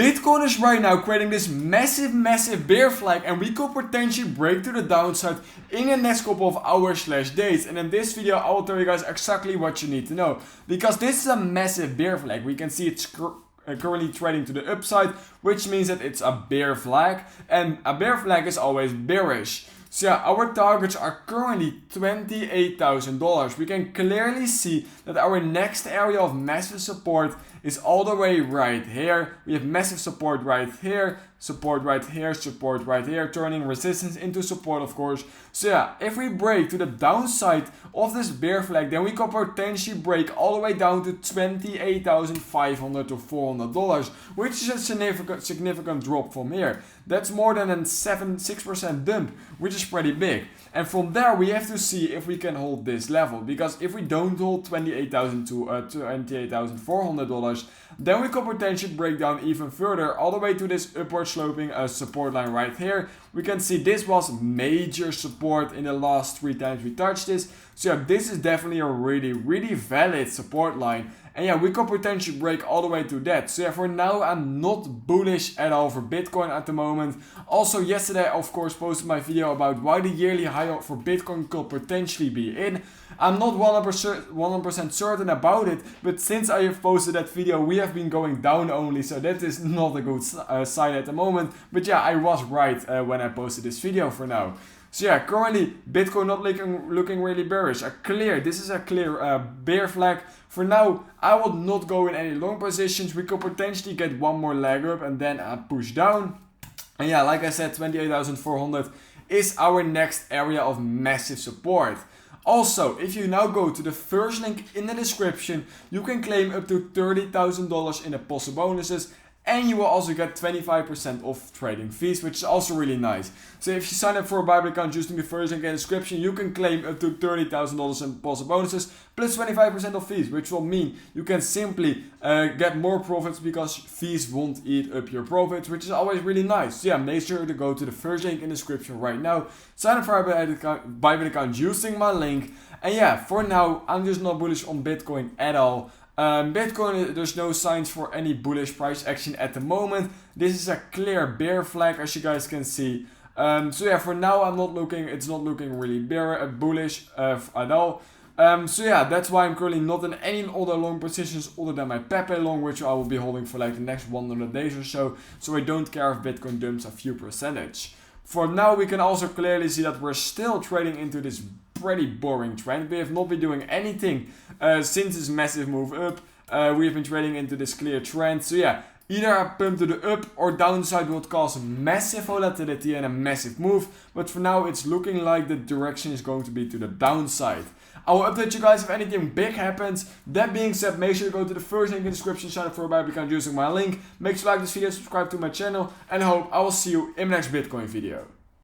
Bitcoin is right now creating this massive bear flag, and we could potentially break to the downside in the next couple of hours/days. And in this video I will tell you guys exactly what you need to know, because this is a massive bear flag. We can see it's currently trading to the upside, which means that it's a bear flag, and a bear flag is always bearish. So yeah, our targets are currently $28,000. We can clearly see that our next area of massive support is all the way right here. We have massive support right here, support right here, support right here, turning resistance into support, of course. So yeah, if we break to the downside of this bear flag, then we could potentially break all the way down to $28,500 to $400, which is a significant drop from here. That's more than a 6% dump, which is pretty big. And from there we have to see if we can hold this level, because if we don't hold $28,000 to $28,400, then we could potentially break down even further all the way to this upward sloping support line right here. We can see this was major support in the last 3 times we touched this. So yeah, this is definitely a really valid support line. And yeah, we could potentially break all the way to that. So yeah, for now I'm not bullish at all for Bitcoin at the moment. Also yesterday I of course posted my video about why the yearly high for Bitcoin could potentially be in. I'm not 100% certain about it, but since I have posted that video we have been going down only, so that is not a good sign at the moment. But yeah, I was right when I posted this video for now. So yeah, currently Bitcoin not looking really bearish. This is a clear bear flag. For now, I will not go in any long positions. We could potentially get one more leg up and then push down. And yeah, like I said, 28,400 is our next area of massive support. Also, if you now go to the first link in the description, you can claim up to $30,000 in the possible bonuses. And you will also get 25% off trading fees, which is also really nice. So if you sign up for a Bybit account using the first link in the description, you can claim up to $30,000 in possible bonuses plus 25% of fees, which will mean you can simply get more profits because fees won't eat up your profits, which is always really nice. So yeah, make sure to go to the first link in the description right now. Sign up for a Bybit account using my link. And yeah, for now, I'm just not bullish on Bitcoin at all. Bitcoin, there's no signs for any bullish price action at the moment. This is a clear bear flag, as you guys can see. So yeah, for now it's not looking really bullish at all. So yeah, that's why I'm currently not in any other long positions other than my Pepe long, which I will be holding for like the next 100 days or so. So I don't care if Bitcoin dumps a few percentage. For now, we can also clearly see that we're still trading into this pretty boring trend. We have not been doing anything since this massive move up. We have been trading into this clear trend. So yeah, either a pump to the up or downside would cause massive volatility and a massive move. But for now, it's looking like the direction is going to be to the downside. I will update you guys if anything big happens. That being said, make sure to go to the first link in the description, sign up for a Bybit account using my link. Make sure to like this video, subscribe to my channel, and I hope I will see you in the next Bitcoin video.